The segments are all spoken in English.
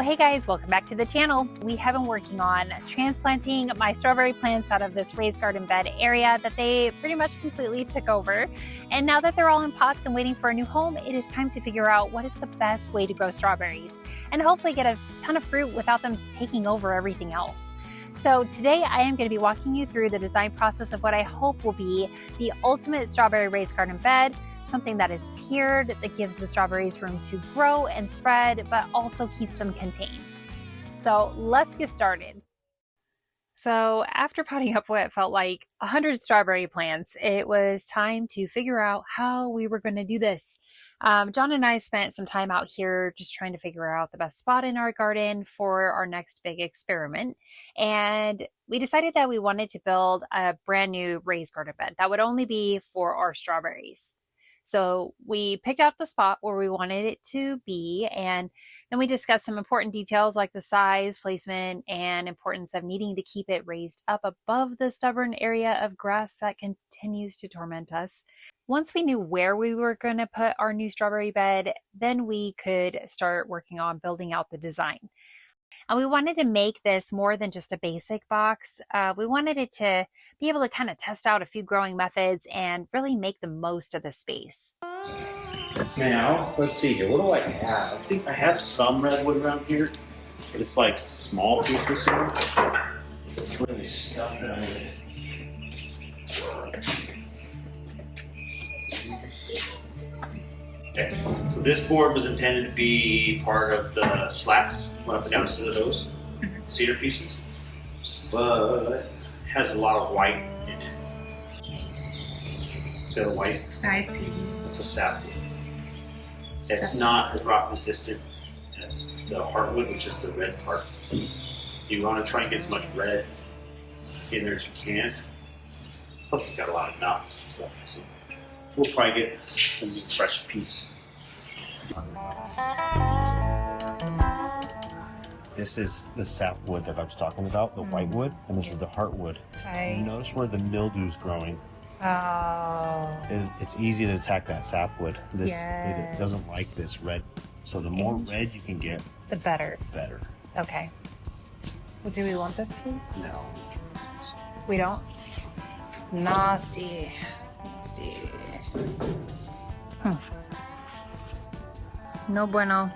Hey guys, welcome back to the channel. We have been working on transplanting my strawberry plants out of this raised garden bed area that they pretty much completely took over. And now that they're all in pots and waiting for a new home, it is time to figure out what is the best way to grow strawberries and hopefully get a ton of fruit without them taking over everything else. So today I am going to be walking you through the design process of what I hope will be the ultimate strawberry raised garden bed, something that is tiered, that gives the strawberries room to grow and spread, but also keeps them contained. So let's get started. So after potting up what felt like 100 strawberry plants, it was time to figure out how we were going to do this. John and I spent some time out here just trying to figure out the best spot in our garden for our next big experiment. And we decided that we wanted to build a brand new raised garden bed that would only be for our strawberries. So we picked out the spot where we wanted it to be, and then we discussed some important details like the size, placement, and importance of needing to keep it raised up above the stubborn area of grass that continues to torment us. Once we knew where we were going to put our new strawberry bed, then we could start working on building out the design. And we wanted to make this more than just a basic box. We wanted it to be able to kind of test out a few growing methods and really make the most of the space. Now, let's see here. What do I have? I think I have some redwood around here, but it's like small pieces here. It's really stuffed in it. Okay, so this board was intended to be part of the slats. Went up and down a set of those cedar pieces, but it has a lot of white in it. See the white? I see. It's a sapwood. It's not as rot resistant as the heartwood, which is the red part. You want to try and get as much red in there as you can. Plus, it's got a lot of knots and stuff. So we'll try and get a new fresh piece. This is the sapwood that I was talking about, the whitewood, and this is the heartwood. Nice. Notice where the mildew's growing. Oh. It's easy to attack that sapwood. It Yes. doesn't like this red. So the more red you can get, The better. better. Okay. Well, do we want this piece? No. We don't? Nasty. Nasty. No bueno.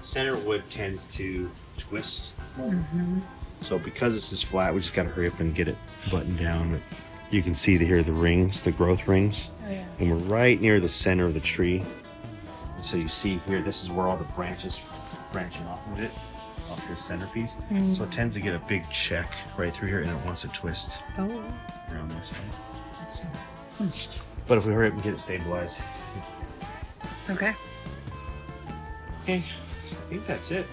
Center wood tends to twist more. So because this is flat, we just got to hurry up and get it buttoned down. You can see here the rings, the growth rings. Oh, yeah. And we're right near the center of the tree. And so you see here, this is where all the branches branching off of it, off this centerpiece. So it tends to get a big check right through here, and it wants to twist around this side. But if we hurry up and get it stabilized. Okay. Okay, I think that's it.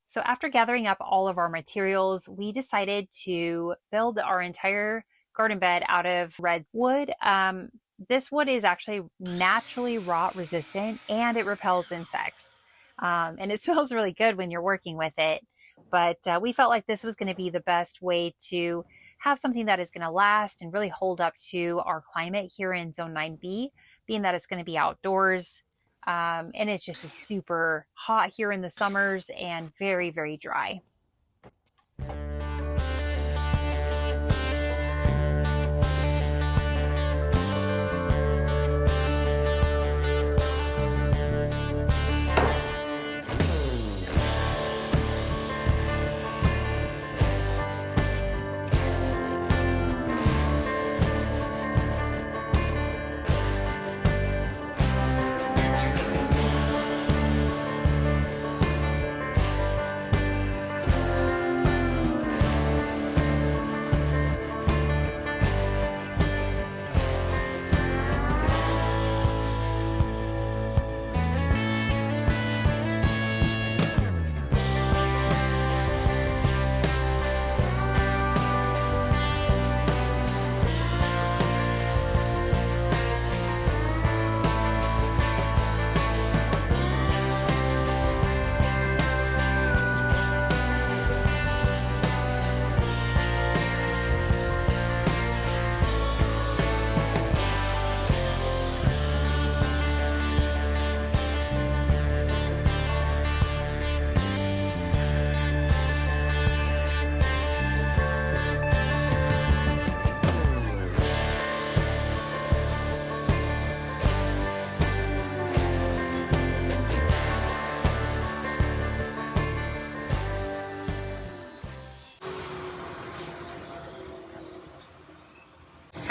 So after gathering up all of our materials, we decided to build our entire garden bed out of red wood. This wood is actually naturally rot resistant and it repels insects. And it smells really good when you're working with it. But we felt like this was going to be the best way to have something that is going to last and really hold up to our climate here in Zone 9B, being that it's going to be outdoors. And it's just super hot here in the summers and very, very dry.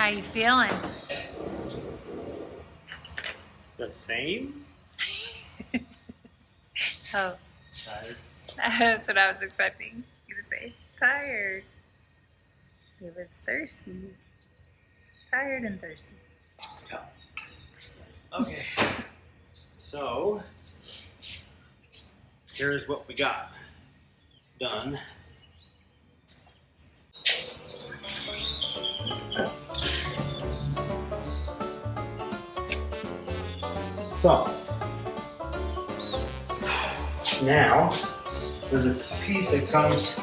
How you feeling? The same? Oh, Tired. that's what I was expecting you to say. Tired. He was thirsty. Tired and thirsty. Yeah. Okay. So, here's what we got done. So, now, there's a piece that comes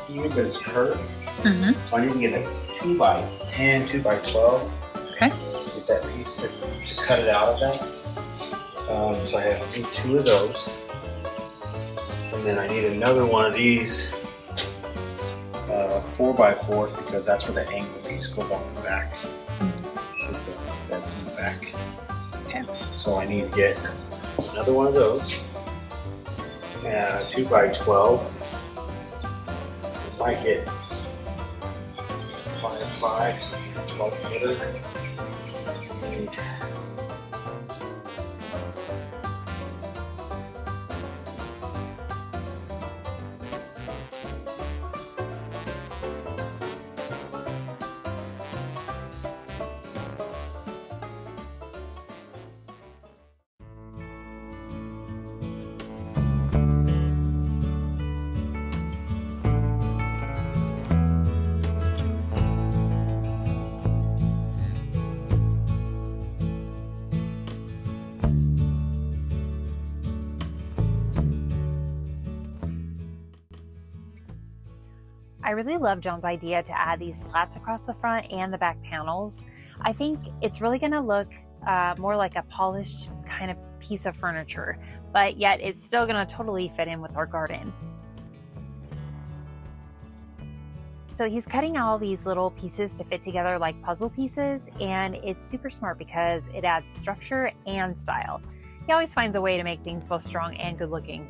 here, but it's curved. Mm-hmm. So I need to get a 2x10, 2x12. Okay. Get that piece to cut it out of that. So I need 2 of those. And then I need another one of these 4x4 because that's where the angle piece goes on the back. That's in the back. Okay. So I need to get another one of those. 2x12. I might get 5x5, 12 footer. I really love Joan's idea to add these slats across the front and the back panels. I think it's really going to look more like a polished kind of piece of furniture, but yet it's still going to totally fit in with our garden. So he's cutting all these little pieces to fit together like puzzle pieces, and it's super smart because it adds structure and style. He always finds a way to make things both strong and good looking.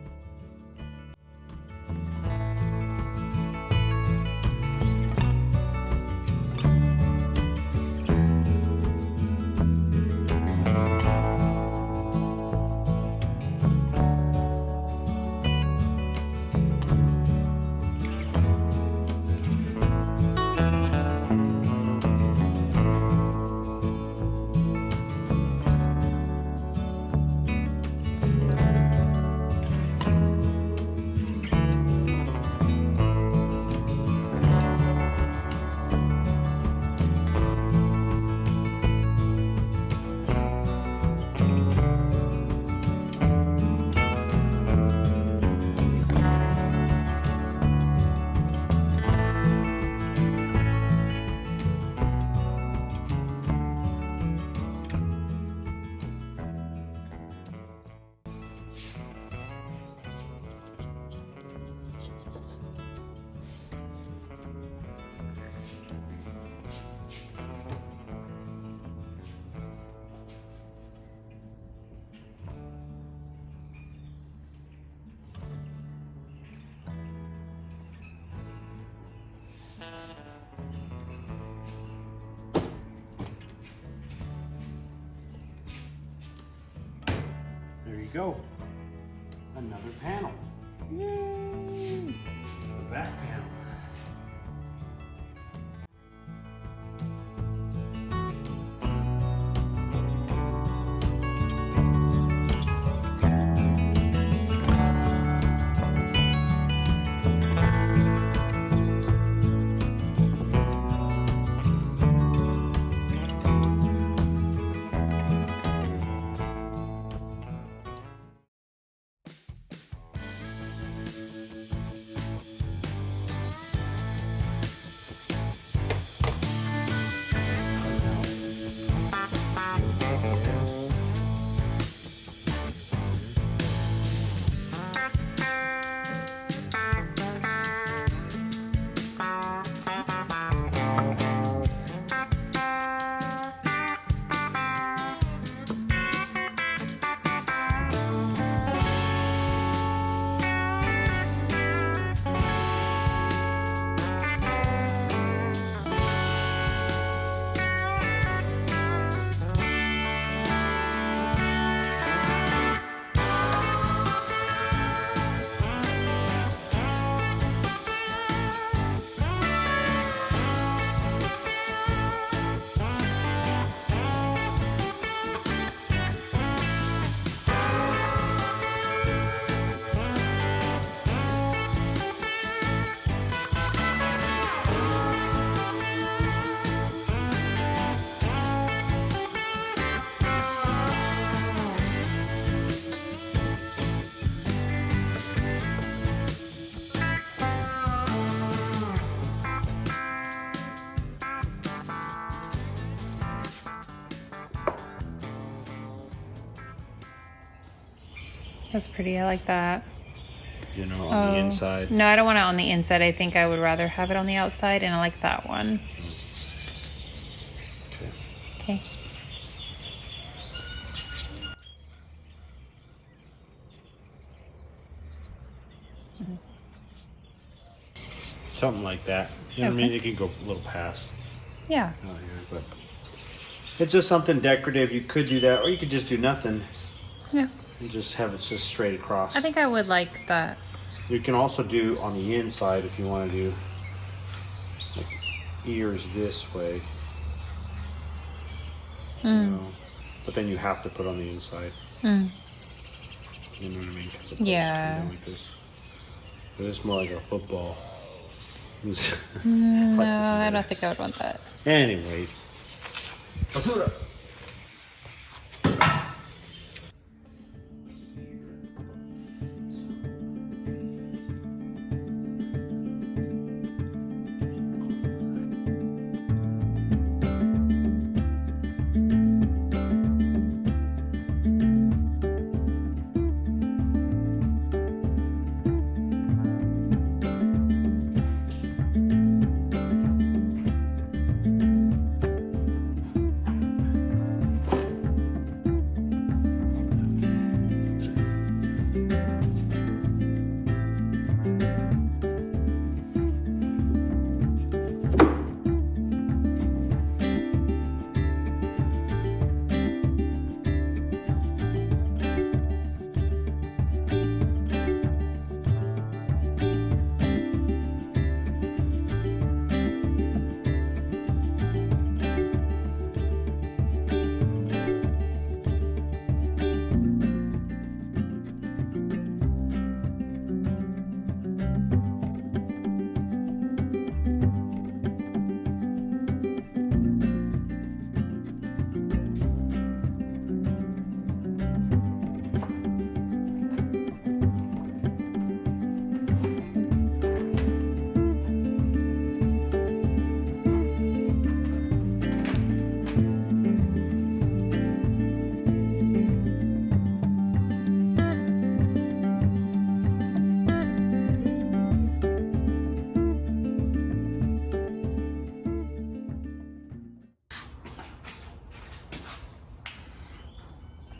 There you go. Another panel. Yay! The back panel. That's pretty. I like that. You know, on the inside. No, I don't want it on the inside. I think I would rather have it on the outside, and I like that one. Okay. Okay. Something like that. You know what I mean? It can go a little past. Yeah. Out here, but it's just something decorative. You could do that, or you could just do nothing. Yeah. You just have it just straight across. I think I would like that. You can also do on the inside if you want to do like ears this way. You know? But then you have to put on the inside. You know what I mean? Yeah. Like this. But it's more like a football. No, I don't think I would want that. Anyways.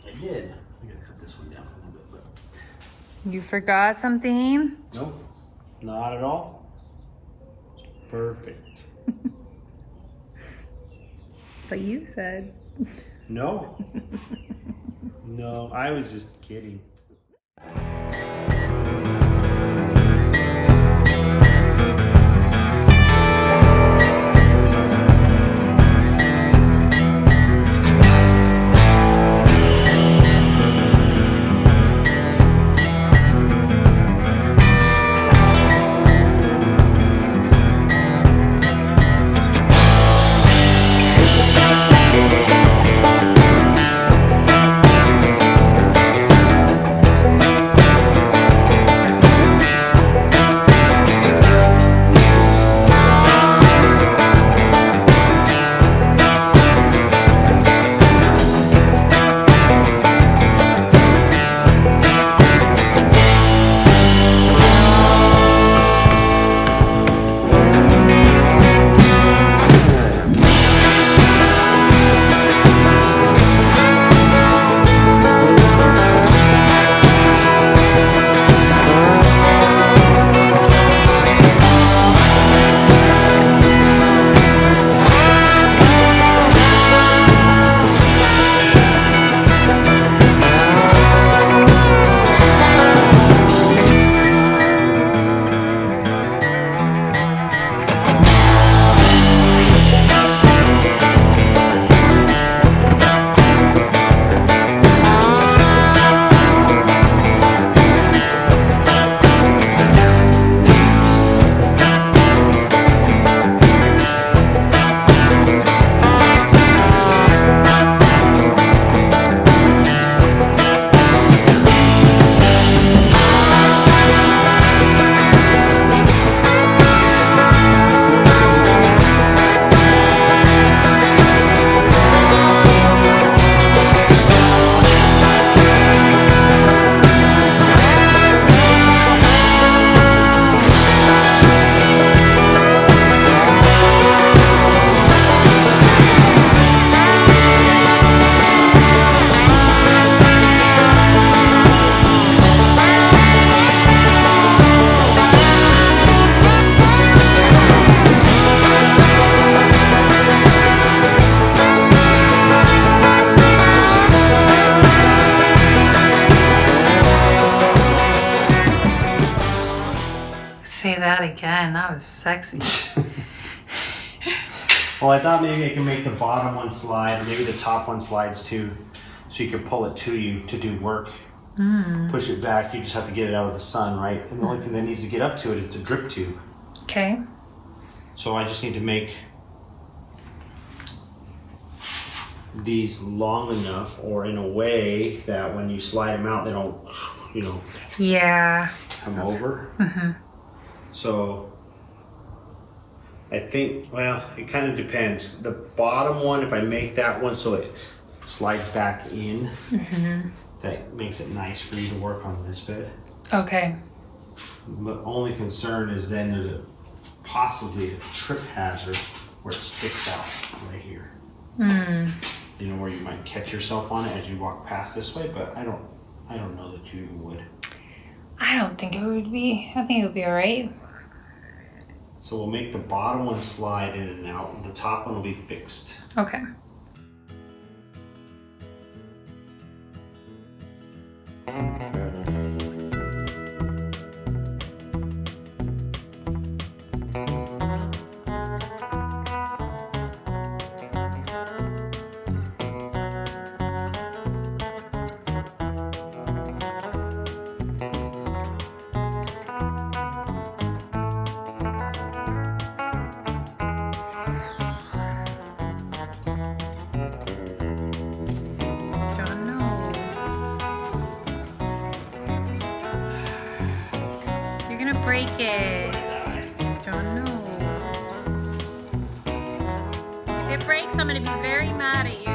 I did. I gotta cut this one down a little bit, but You forgot something? nope, not at all. Perfect. But you said. No. No, I was just kidding. that again. That was sexy. Well, I thought maybe I can make the bottom one slide, or maybe the top one slides too, so you can pull it to you to do work. Push it back. You just have to get it out of the sun, right? And the only thing that needs to get up to it is the drip tube. Okay. So I just need to make these long enough, or in a way that when you slide them out, they don't, you know, come over. So I think, well, it kind of depends. The bottom one, if I make that one so it slides back in, that makes it nice for you to work on this bed. Okay. The only concern is then there's possibly a trip hazard where it sticks out right here. You know, where you might catch yourself on it as you walk past this way, but I don't know that you would. I don't think it would be. I think it would be all right. So we'll make the bottom one slide in and out, and the top one will be fixed. Okay. Break it. John, no. If it breaks, I'm going to be very mad at you.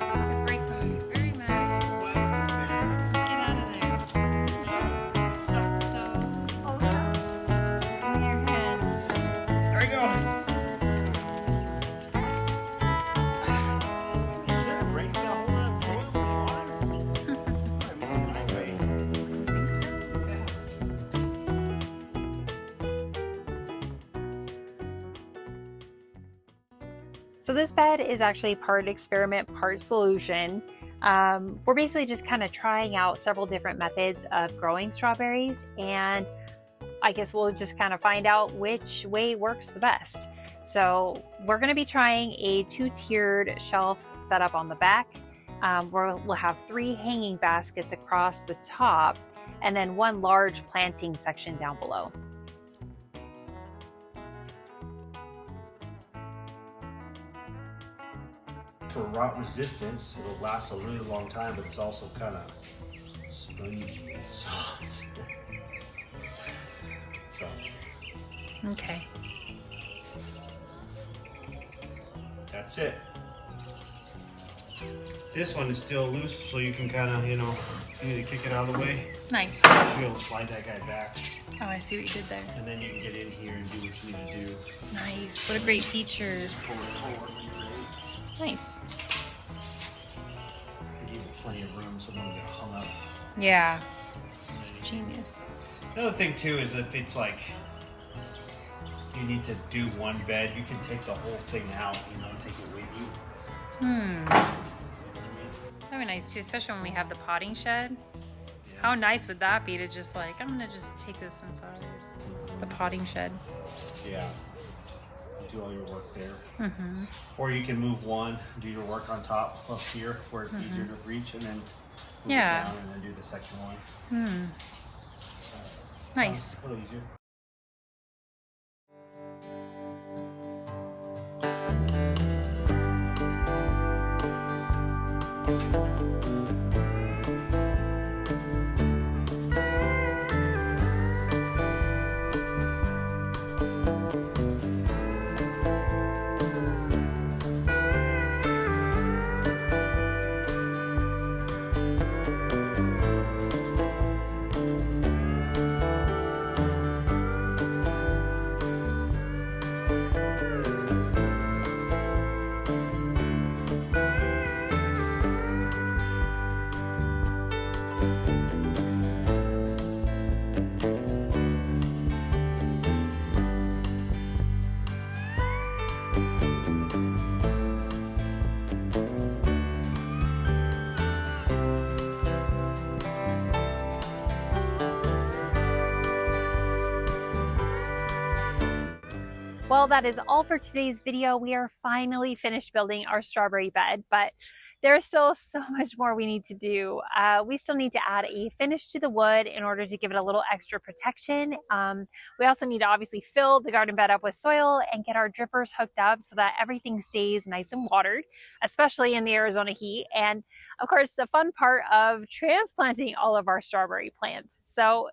If it breaks, I'm going to be very mad at you. Get out of there. So, give me your hands. There we go. So this bed is actually part experiment, part solution. We're basically just kind of trying out several different methods of growing strawberries, and I guess we'll just kind of find out which way works the best. So we're going to be trying a 2-tiered shelf setup on the back. We'll have 3 hanging baskets across the top, and then 1 large planting section down below. For rot resistance, it'll last a really long time, but it's also kind of spongy and soft. So. Okay. That's it. This one is still loose, so you can kind of, you know, if you need to kick it out of the way. Nice. You'll be able to slide that guy back. Oh, I see what you did there. And then you can get in here and do what you need to do. Nice. What a great feature. Pull it forward when you're ready. Nice. Give it plenty of room so it doesn't get hung up. Yeah. It's genius. The other thing too is if it's like you need to do one bed, you can take the whole thing out, you know, take it with you. That'd be nice too, especially when we have the potting shed. Yeah. How nice would that be to just like, I'm gonna just take this inside the potting shed. Yeah. Do all your work there. Or you can move one, do your work on top up here where it's easier to reach, and then move it down and then do the second one. Nice. A little easier. Well, that is all for today's video. We are finally finished building our strawberry bed, but there's still so much more we need to do. We still need to add a finish to the wood in order to give it a little extra protection. We also need to obviously fill the garden bed up with soil and get our drippers hooked up so that everything stays nice and watered, especially in the Arizona heat. And of course, the fun part of transplanting all of our strawberry plants. So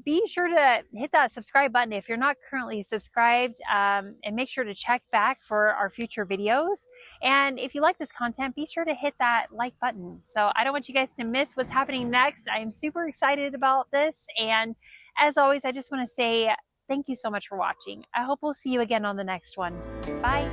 be sure to hit that subscribe button if you're not currently subscribed, and make sure to check back for our future videos. And if you like this content, be sure to hit that like button. So I don't want you guys to miss what's happening next. I am super excited about this. And as always, I just want to say thank you so much for watching. I hope we'll see you again on the next one. Bye.